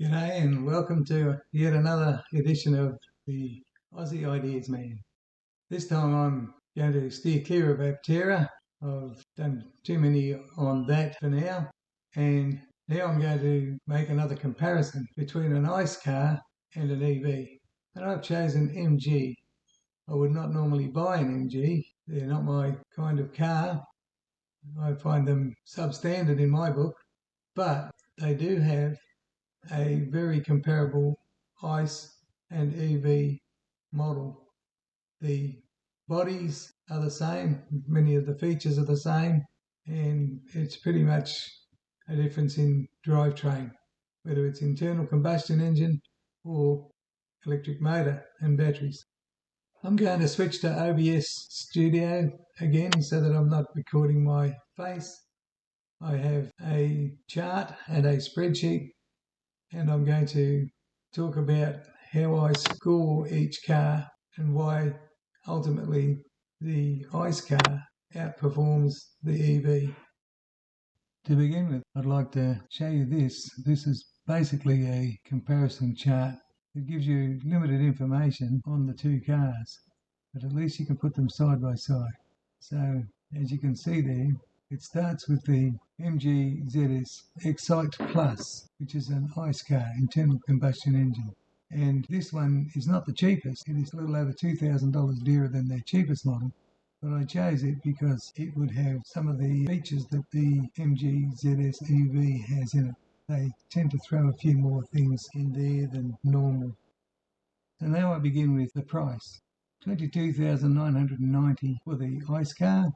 G'day and welcome to yet another edition of the Aussie Ideas Man. This time I'm going to steer clear of Aptera. I've done too many on that for now, and now I'm going to make another comparison between an ICE car and an EV. And I've chosen MG. I would not normally buy an MG. They're not my kind of car. I find them substandard in my book, but they do have a very comparable ICE and EV model. The bodies are the same, many of the features are the same, and it's pretty much a difference in drivetrain, whether it's internal combustion engine or electric motor and batteries. I'm going to switch to OBS Studio again so that I'm not recording my face. I have a chart and a spreadsheet, and I'm going to talk about how I score each car and why ultimately the ICE car outperforms the EV. To begin with, I'd like to show you this. This is basically a comparison chart. It gives you limited information on the two cars, but at least you can put them side by side. So as you can see there, it starts with the MG ZS Excite Plus, which is an ICE car, internal combustion engine. And this one is not the cheapest. It is a little over $2,000 dearer than their cheapest model. But I chose it because it would have some of the features that the MG ZS EV has in it. They tend to throw a few more things in there than normal. So now I begin with the price. $22,990 for the ICE car,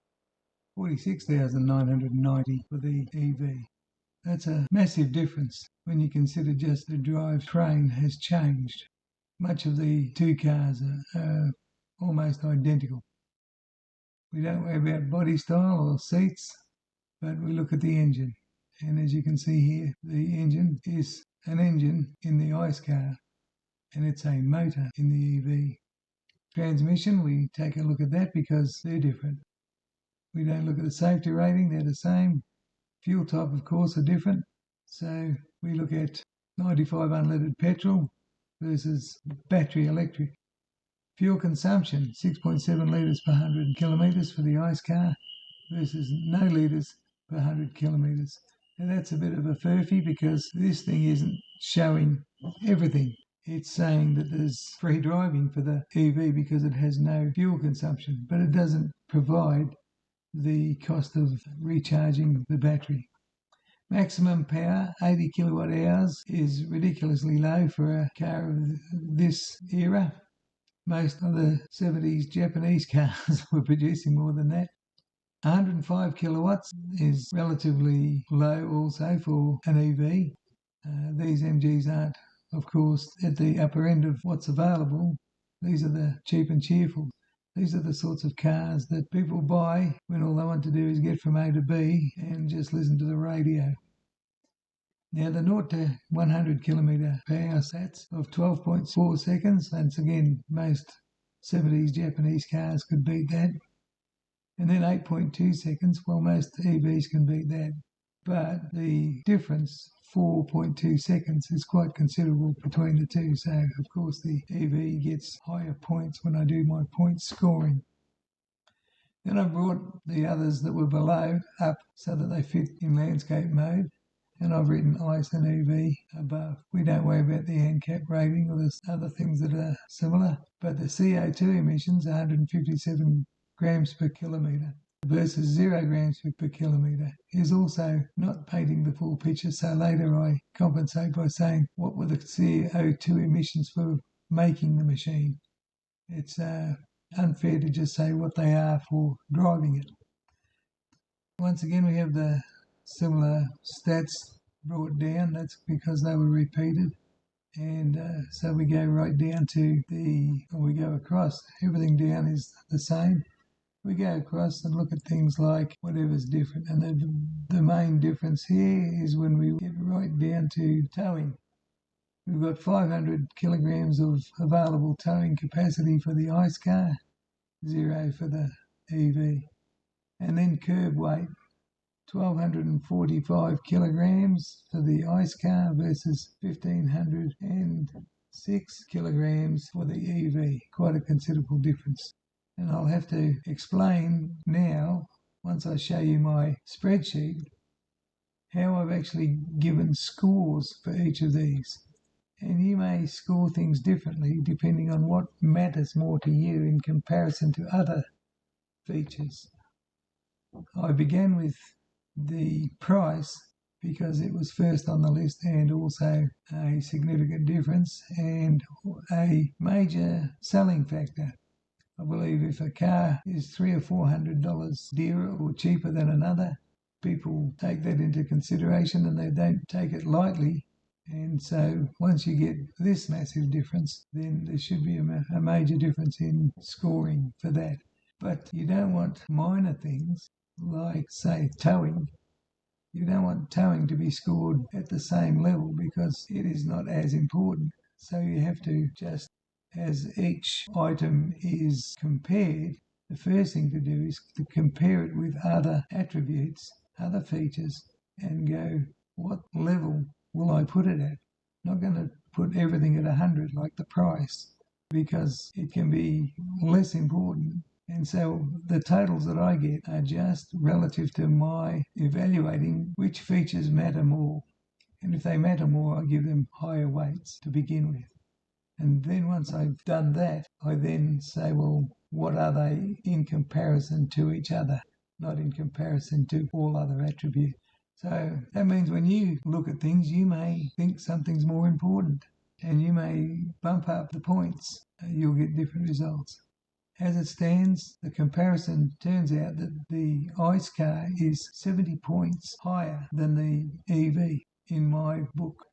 $46,990 for the EV. That's a massive difference when you consider just the drivetrain has changed. Much of the two cars are almost identical. We don't worry about body style or seats, but we look at the engine. And as you can see here, the engine is an engine in the ICE car, and it's a motor in the EV. Transmission, we take a look at that because they're different. We don't look at the safety rating, they're the same. Fuel type, of course, are different. So we look at 95 unleaded petrol versus battery electric. Fuel consumption, 6.7 litres per 100 kilometres for the ICE car versus no litres per 100 kilometres. And that's a bit of a furphy because this thing isn't showing everything. It's saying that there's free driving for the EV because it has no fuel consumption, but it doesn't provide the cost of recharging the battery. Maximum power, 80 kilowatt hours, is ridiculously low for a car of this era. Most of the 70s Japanese cars were producing more than that. 105 kilowatts is relatively low also for an EV. These MGs aren't, of course, at the upper end of what's available. These are the cheap and cheerful. These are the sorts of cars that people buy when all they want to do is get from A to B and just listen to the radio. Now the 0 to 100 kilometre per hour sats of 12.4 seconds. Once again, most 70s Japanese cars could beat that. And then 8.2 seconds, well, most EVs can beat that. But the difference, 4.2 seconds, is quite considerable between the two. So, of course, the EV gets higher points when I do my point scoring. Then I brought the others that were below up so that they fit in landscape mode. And I've written ICE and EV above. We don't worry about the ANCAP rating or the other things that are similar. But the CO2 emissions, 157 grams per kilometre versus 0 grams per kilometre, is also not painting the full picture. So later I compensate by saying what were the CO2 emissions for making the machine. It's unfair to just say what they are for driving it. Once again, we have the similar stats brought down. That's because they were repeated. And so we go right down to we go across. Everything down is the same. We go across and look at things like whatever's different. And the main difference here is when we get right down to towing. We've got 500 kilograms of available towing capacity for the ICE car, 0 for the EV. And then curb weight. 1,245 kilograms for the ICE car versus 1,506 kilograms for the EV. Quite a considerable difference. And I'll have to explain now, once I show you my spreadsheet, how I've actually given scores for each of these. And you may score things differently depending on what matters more to you in comparison to other features. I began with the price because it was first on the list and also a significant difference and a major selling factor. I believe if a car is $300 or $400 dearer or cheaper than another, people take that into consideration and they don't take it lightly. And so once you get this massive difference, then there should be a major difference in scoring for that. But you don't want minor things like, say, towing. You don't want towing to be scored at the same level because it is not as important. So you have to just, as each item is compared, the first thing to do is to compare it with other attributes, other features, and go, what level will I put it at? I'm not going to put everything at 100 like the price because it can be less important. And so the totals that I get are just relative to my evaluating which features matter more. And if they matter more, I give them higher weights to begin with. And then once I've done that, I then say, well, what are they in comparison to each other, not in comparison to all other attributes. So that means when you look at things, you may think something's more important and you may bump up the points. You'll get different results. As it stands, the comparison turns out that the ICE car is 70 points higher than the EV in my book.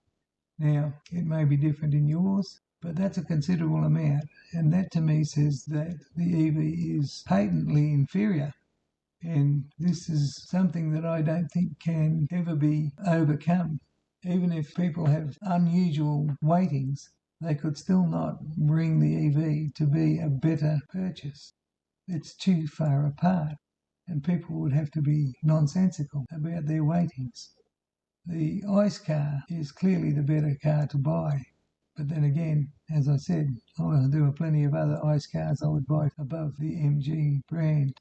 Now, it may be different in yours, but that's a considerable amount, and that to me says that the EV is patently inferior. And this is something that I don't think can ever be overcome. Even if people have unusual weightings, they could still not bring the EV to be a better purchase. It's too far apart, and people would have to be nonsensical about their weightings. The ICE car is clearly the better car to buy. But then again, as I said, there are plenty of other ICE cars I would buy above the MG brand.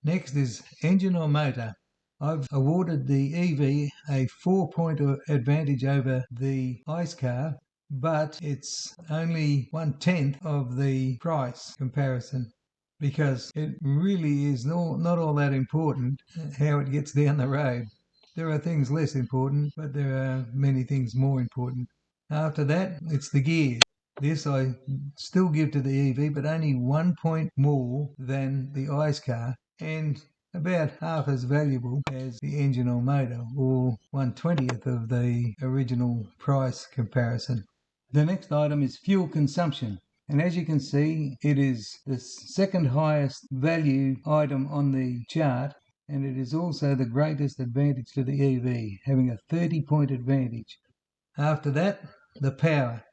Next is engine or motor. I've awarded the EV a 4-point advantage over the ICE car, but it's only 1/10 of the price comparison because it really is not all that important how it gets down the road. There are things less important, but there are many things more important. After that, it's the gears. This I still give to the EV, but only 1 point more than the ICE car and about half as valuable as the engine or motor, or 1/20th of the original price comparison. The next item is fuel consumption. And as you can see, it is the second highest value item on the chart, and it is also the greatest advantage to the EV, having a 30-point advantage. After that, the power.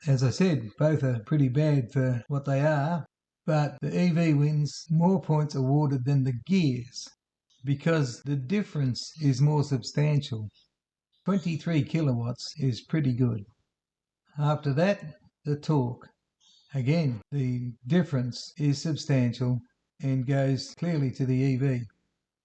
As I said, both are pretty bad for what they are, but the EV wins more points awarded than the gears because the difference is more substantial. 23 kilowatts is pretty good. After that, the torque. Again, the difference is substantial and goes clearly to the EV.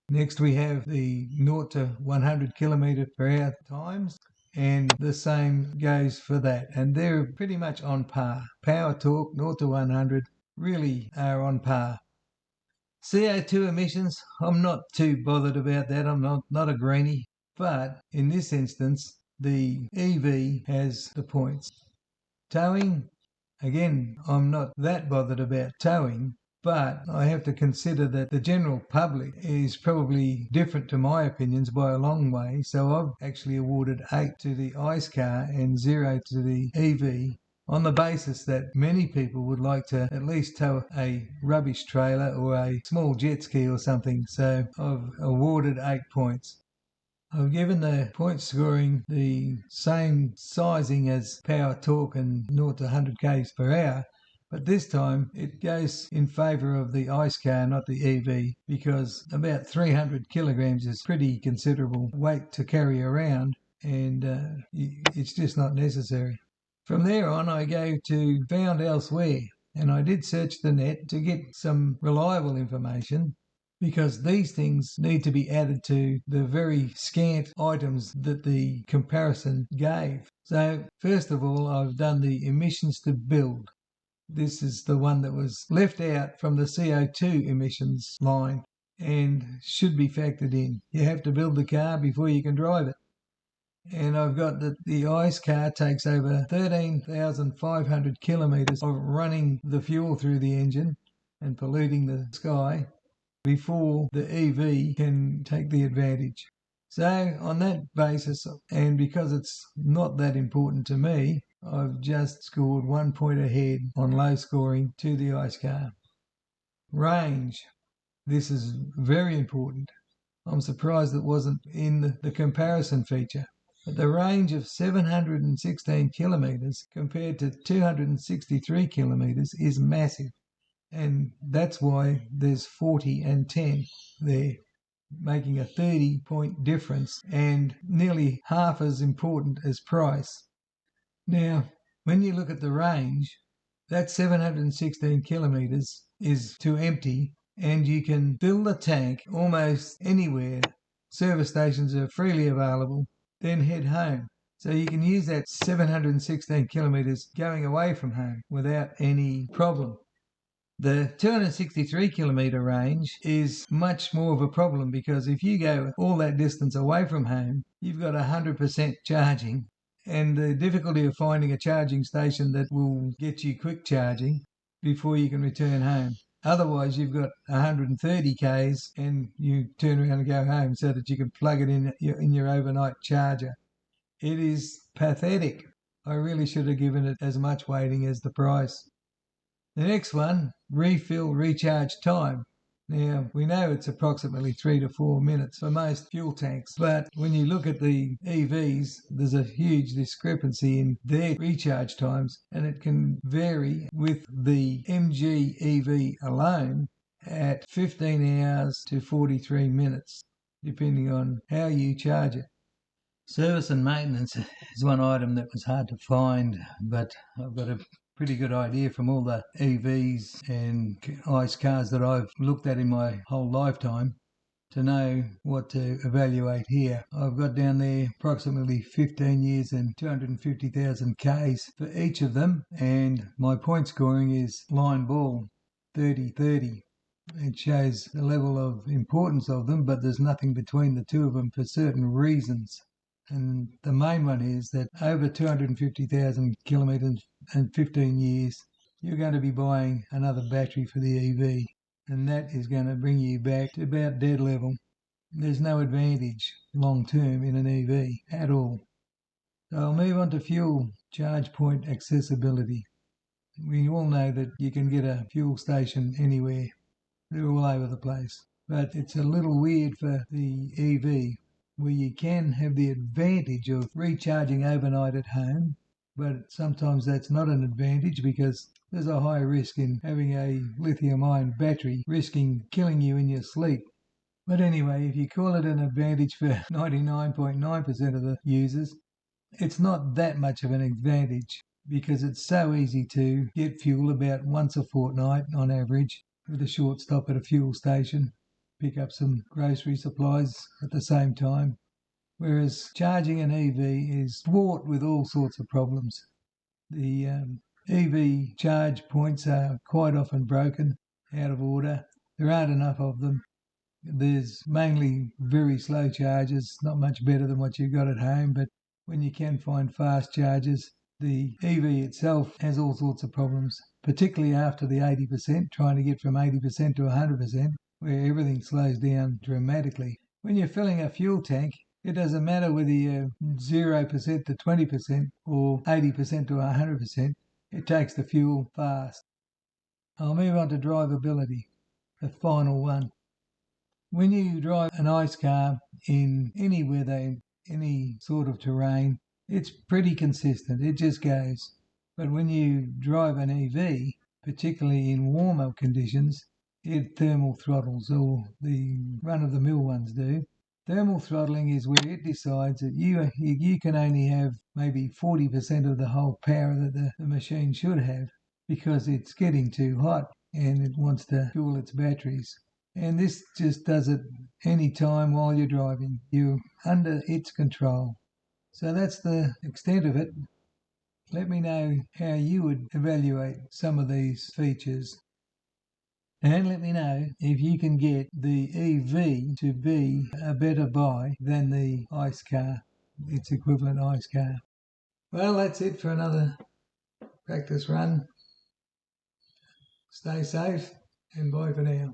Next we have the 0 to 100 kilometer per hour times, and the same goes for that. And they're pretty much on par. Power torque, 0 to 100, really are on par. CO2 emissions, I'm not too bothered about that. I'm not a greenie. But in this instance, the EV has the points. Towing, again, I'm not that bothered about towing, but I have to consider that the general public is probably different to my opinions by a long way, so I've actually awarded 8 to the ICE car and 0 to the EV on the basis that many people would like to at least tow a rubbish trailer or a small jet ski or something, so I've awarded 8 points. I've given the point scoring the same sizing as power torque and 0 to 100 km per hour, But this time it goes in favour of the ICE car, not the EV, because about 300 kilograms is pretty considerable weight to carry around, and it's just not necessary. From there on, I go to Found Elsewhere, and I did search the net to get some reliable information, because these things need to be added to the very scant items that the comparison gave. So, first of all, I've done the emissions to build. This is the one that was left out from the CO2 emissions line and should be factored in. You have to build the car before you can drive it. And I've got that the ICE car takes over 13,500 kilometres of running the fuel through the engine and polluting the sky before the EV can take the advantage. So on that basis, and because it's not that important to me, I've just scored 1 point ahead on low scoring to the ICE car. Range. This is very important. I'm surprised it wasn't in the comparison feature. But the range of 716 kilometres compared to 263 kilometres is massive. And that's why there's 40 and 10 there, making a 30-point difference and nearly half as important as price. Now, when you look at the range, that 716 kilometres is to empty, and you can fill the tank almost anywhere. Service stations are freely available, then head home. So you can use that 716 kilometres going away from home without any problem. The 263 kilometre range is much more of a problem, because if you go all that distance away from home, you've got 100% charging, and the difficulty of finding a charging station that will get you quick charging before you can return home. Otherwise, you've got 130 k's and you turn around and go home so that you can plug it in your overnight charger. It is pathetic. I really should have given it as much weighting as the price. The next one, refill recharge time. Now, we know it's approximately 3 to 4 minutes for most fuel tanks, but when you look at the EVs, there's a huge discrepancy in their recharge times, and it can vary with the MG EV alone at 15 hours to 43 minutes, depending on how you charge it. Service and maintenance is one item that was hard to find, but I've got a pretty good idea from all the EVs and ICE cars that I've looked at in my whole lifetime to know what to evaluate here. I've got down there approximately 15 years and 250,000 Ks for each of them, and my point scoring is line ball, 30-30. It shows the level of importance of them, but there's nothing between the two of them for certain reasons. And the main one is that over 250,000 kilometres and 15 years, you're going to be buying another battery for the EV, and that is going to bring you back to about dead level. There's no advantage long term in an EV at all. So I'll move on to fuel charge point accessibility. We all know that you can get a fuel station anywhere. They're all over the place. But it's a little weird for the EV, where you can have the advantage of recharging overnight at home, but sometimes that's not an advantage because there's a high risk in having a lithium-ion battery risking killing you in your sleep. But anyway, if you call it an advantage for 99.9% of the users, it's not that much of an advantage, because it's so easy to get fuel about once a fortnight on average, with a short stop at a fuel station, pick up some grocery supplies at the same time, whereas charging an EV is fraught with all sorts of problems. The EV charge points are quite often broken, out of order. There aren't enough of them. There's mainly very slow chargers, not much better than what you've got at home, but when you can find fast chargers, the EV itself has all sorts of problems, particularly after the 80%, trying to get from 80% to 100%, where everything slows down dramatically. When you're filling a fuel tank, it doesn't matter whether you're 0% to 20% or 80% to 100%, it takes the fuel fast. I'll move on to drivability, the final one. When you drive an ICE car in any weather, any sort of terrain, it's pretty consistent. It just goes. But when you drive an EV, particularly in warmer conditions, it thermal throttles, or the run-of-the-mill ones do. Thermal throttling is where it decides that you can only have maybe 40% of the whole power that the machine should have because it's getting too hot and it wants to cool its batteries. And this just does it any time while you're driving. You're under its control. So that's the extent of it. Let me know how you would evaluate some of these features. And let me know if you can get the EV to be a better buy than the ICE car, its equivalent ICE car. Well, that's it for another practice run. Stay safe and bye for now.